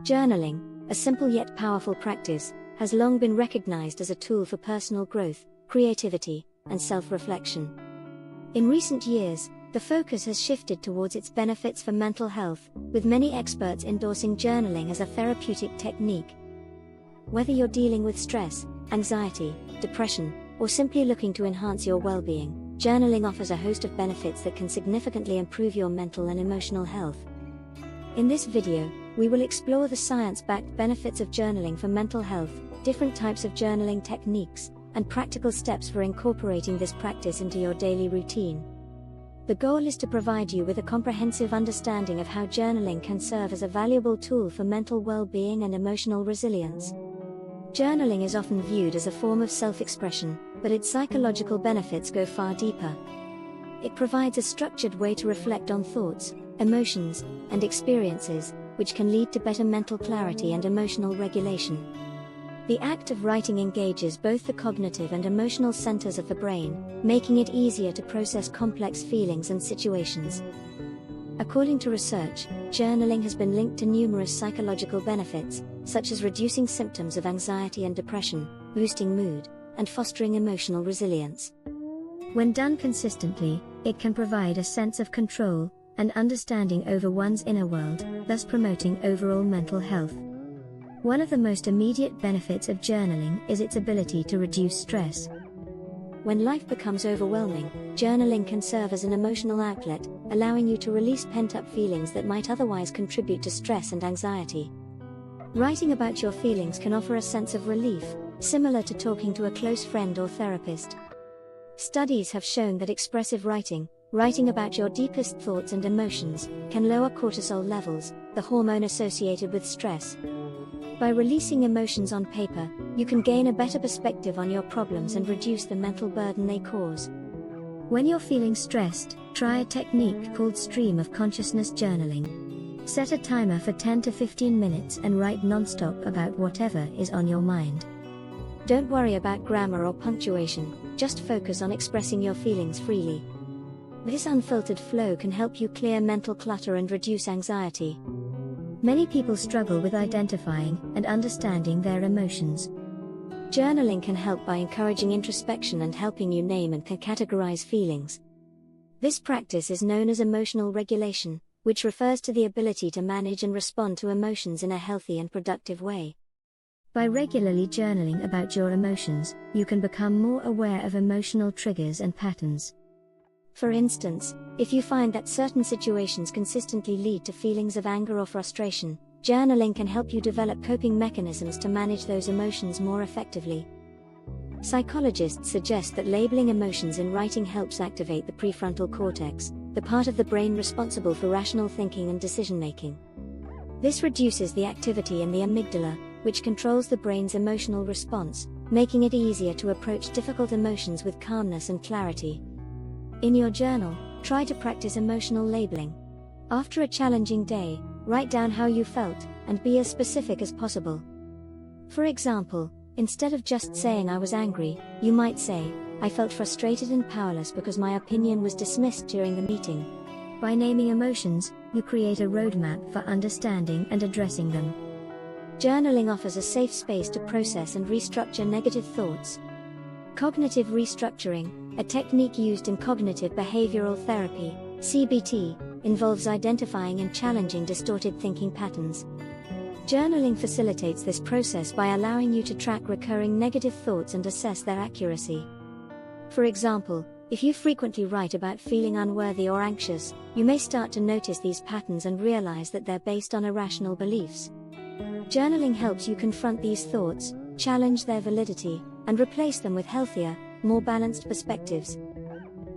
Journaling, a simple yet powerful practice, has long been recognized as a tool for personal growth, creativity, and self-reflection. In recent years, the focus has shifted towards its benefits for mental health, with many experts endorsing journaling as a therapeutic technique. Whether you're dealing with stress, anxiety, depression, or simply looking to enhance your well-being, journaling offers a host of benefits that can significantly improve your mental and emotional health. In this video, we will explore the science-backed benefits of journaling for mental health, different types of journaling techniques, and practical steps for incorporating this practice into your daily routine. The goal is to provide you with a comprehensive understanding of how journaling can serve as a valuable tool for mental well-being and emotional resilience. Journaling is often viewed as a form of self-expression, but its psychological benefits go far deeper. It provides a structured way to reflect on thoughts, emotions, and experiences, which can lead to better mental clarity and emotional regulation. The act of writing engages both the cognitive and emotional centers of the brain, making it easier to process complex feelings and situations. According to research, journaling has been linked to numerous psychological benefits, such as reducing symptoms of anxiety and depression, boosting mood, and fostering emotional resilience. When done consistently, it can provide a sense of control and understanding over one's inner world, thus promoting overall mental health. One of the most immediate benefits of journaling is its ability to reduce stress. When life becomes overwhelming, journaling can serve as an emotional outlet, allowing you to release pent-up feelings that might otherwise contribute to stress and anxiety. Writing about your feelings can offer a sense of relief, similar to talking to a close friend or therapist. Studies have shown that expressive writing about your deepest thoughts and emotions, can lower cortisol levels, the hormone associated with stress. By releasing emotions on paper, you can gain a better perspective on your problems and reduce the mental burden they cause. When you're feeling stressed, try a technique called stream of consciousness journaling. Set a timer for 10 to 15 minutes and write non-stop about whatever is on your mind. Don't worry about grammar or punctuation, just focus on expressing your feelings freely. This unfiltered flow can help you clear mental clutter and reduce anxiety. Many people struggle with identifying and understanding their emotions. Journaling can help by encouraging introspection and helping you name and categorize feelings. This practice is known as emotional regulation, which refers to the ability to manage and respond to emotions in a healthy and productive way. By regularly journaling about your emotions, you can become more aware of emotional triggers and patterns. For instance, if you find that certain situations consistently lead to feelings of anger or frustration, journaling can help you develop coping mechanisms to manage those emotions more effectively. Psychologists suggest that labeling emotions in writing helps activate the prefrontal cortex, the part of the brain responsible for rational thinking and decision-making. This reduces the activity in the amygdala, which controls the brain's emotional response, making it easier to approach difficult emotions with calmness and clarity. In your journal, try to practice emotional labeling. After a challenging day, write down how you felt, and be as specific as possible. For example, instead of just saying I was angry, you might say, I felt frustrated and powerless because my opinion was dismissed during the meeting. By naming emotions, you create a roadmap for understanding and addressing them. Journaling offers a safe space to process and restructure negative thoughts. Cognitive restructuring, a technique used in cognitive behavioral therapy, CBT, involves identifying and challenging distorted thinking patterns. Journaling facilitates this process by allowing you to track recurring negative thoughts and assess their accuracy. For example, if you frequently write about feeling unworthy or anxious, you may start to notice these patterns and realize that they're based on irrational beliefs. Journaling helps you confront these thoughts, challenge their validity, and replace them with healthier, more balanced perspectives.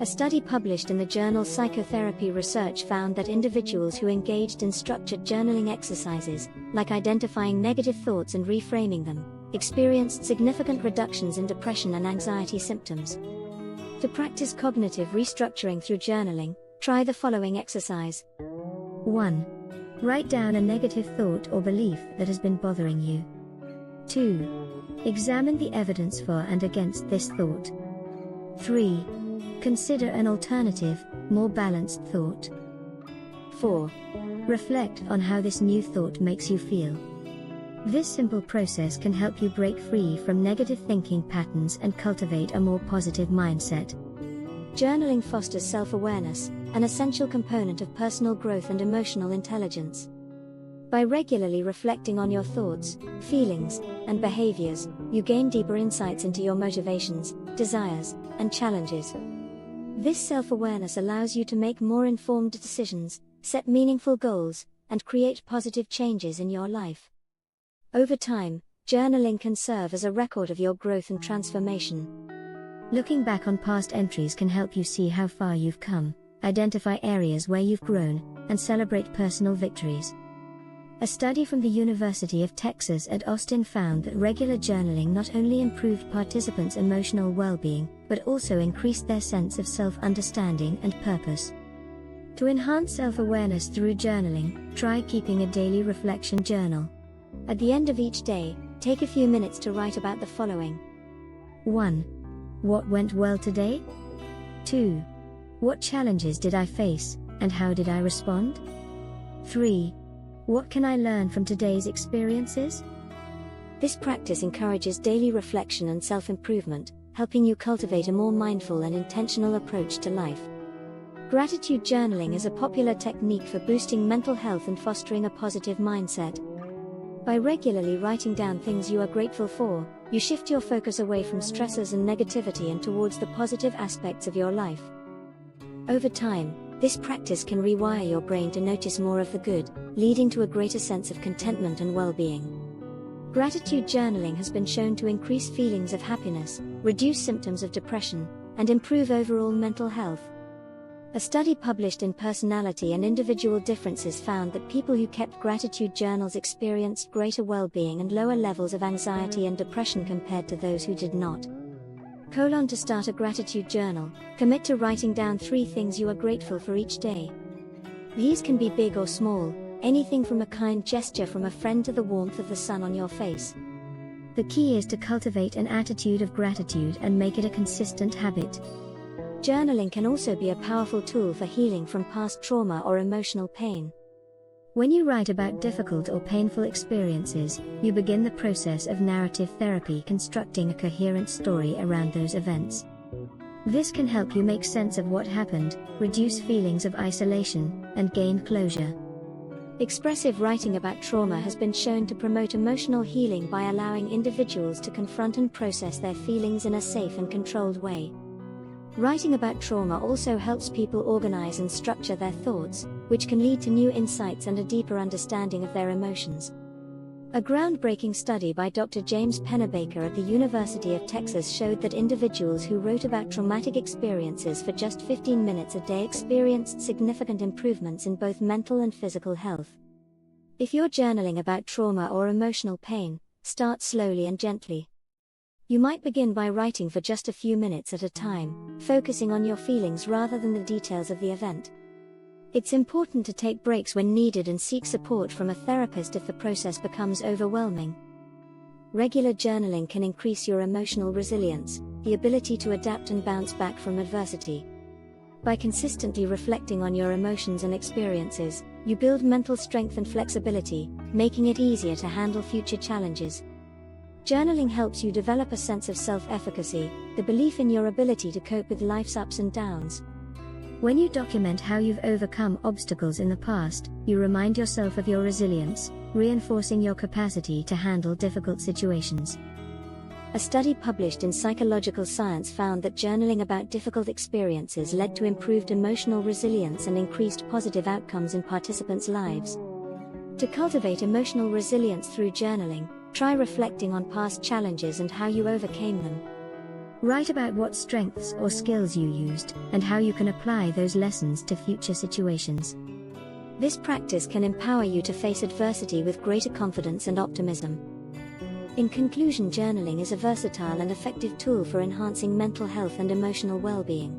A study published in the journal Psychotherapy Research found that individuals who engaged in structured journaling exercises, like identifying negative thoughts and reframing them, experienced significant reductions in depression and anxiety symptoms. To practice cognitive restructuring through journaling, try the following exercise. 1. Write down a negative thought or belief that has been bothering you. 2. Examine the evidence for and against this thought. 3. Consider an alternative, more balanced thought. 4. Reflect on how this new thought makes you feel. This simple process can help you break free from negative thinking patterns and cultivate a more positive mindset. Journaling fosters self-awareness, an essential component of personal growth and emotional intelligence. By regularly reflecting on your thoughts, feelings, and behaviors, you gain deeper insights into your motivations, desires, and challenges. This self-awareness allows you to make more informed decisions, set meaningful goals, and create positive changes in your life. Over time, journaling can serve as a record of your growth and transformation. Looking back on past entries can help you see how far you've come, identify areas where you've grown, and celebrate personal victories. A study from the University of Texas at Austin found that regular journaling not only improved participants' emotional well-being, but also increased their sense of self-understanding and purpose. To enhance self-awareness through journaling, try keeping a daily reflection journal. At the end of each day, take a few minutes to write about the following. 1. What went well today? 2. What challenges did I face, and how did I respond? 3. What can I learn from today's experiences? This practice encourages daily reflection and self-improvement, helping you cultivate a more mindful and intentional approach to life. Gratitude journaling is a popular technique for boosting mental health and fostering a positive mindset. By regularly writing down things you are grateful for, you shift your focus away from stressors and negativity and towards the positive aspects of your life. Over time, this practice can rewire your brain to notice more of the good, leading to a greater sense of contentment and well-being. Gratitude journaling has been shown to increase feelings of happiness, reduce symptoms of depression, and improve overall mental health. A study published in Personality and Individual Differences found that people who kept gratitude journals experienced greater well-being and lower levels of anxiety and depression compared to those who did not. To start a gratitude journal, commit to writing down 3 things you are grateful for each day. These can be big or small, anything from a kind gesture from a friend to the warmth of the sun on your face. The key is to cultivate an attitude of gratitude and make it a consistent habit. Journaling can also be a powerful tool for healing from past trauma or emotional pain. When you write about difficult or painful experiences, you begin the process of narrative therapy, constructing a coherent story around those events. This can help you make sense of what happened, reduce feelings of isolation, and gain closure. Expressive writing about trauma has been shown to promote emotional healing by allowing individuals to confront and process their feelings in a safe and controlled way. Writing about trauma also helps people organize and structure their thoughts, which can lead to new insights and a deeper understanding of their emotions. A groundbreaking study by Dr. James Pennebaker at the University of Texas showed that individuals who wrote about traumatic experiences for just 15 minutes a day experienced significant improvements in both mental and physical health. If you're journaling about trauma or emotional pain, start slowly and gently. You might begin by writing for just a few minutes at a time, focusing on your feelings rather than the details of the event. It's important to take breaks when needed and seek support from a therapist if the process becomes overwhelming. Regular journaling can increase your emotional resilience, the ability to adapt and bounce back from adversity. By consistently reflecting on your emotions and experiences, you build mental strength and flexibility, making it easier to handle future challenges. Journaling helps you develop a sense of self-efficacy, the belief in your ability to cope with life's ups and downs. When you document how you've overcome obstacles in the past, you remind yourself of your resilience, reinforcing your capacity to handle difficult situations. A study published in Psychological Science found that journaling about difficult experiences led to improved emotional resilience and increased positive outcomes in participants' lives. To cultivate emotional resilience through journaling, try reflecting on past challenges and how you overcame them. Write about what strengths or skills you used, and how you can apply those lessons to future situations. This practice can empower you to face adversity with greater confidence and optimism. In conclusion, journaling is a versatile and effective tool for enhancing mental health and emotional well-being.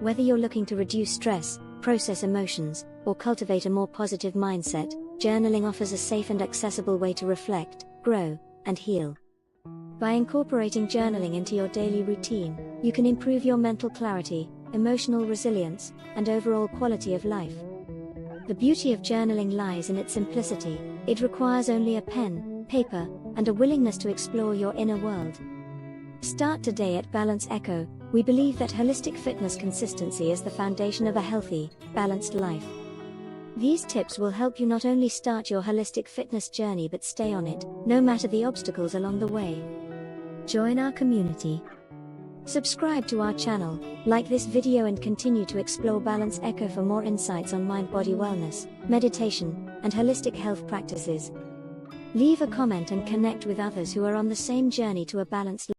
Whether you're looking to reduce stress, process emotions, or cultivate a more positive mindset, journaling offers a safe and accessible way to reflect, grow, and heal. By incorporating journaling into your daily routine, you can improve your mental clarity, emotional resilience, and overall quality of life. The beauty of journaling lies in its simplicity. It requires only a pen, paper, and a willingness to explore your inner world. Start today at Balance Echo. We believe that holistic fitness consistency is the foundation of a healthy, balanced life. These tips will help you not only start your holistic fitness journey but stay on it, no matter the obstacles along the way. Join our community. Subscribe to our channel, like this video and continue to explore Balance Echo for more insights on mind-body wellness, meditation, and holistic health practices. Leave a comment and connect with others who are on the same journey to a balanced life.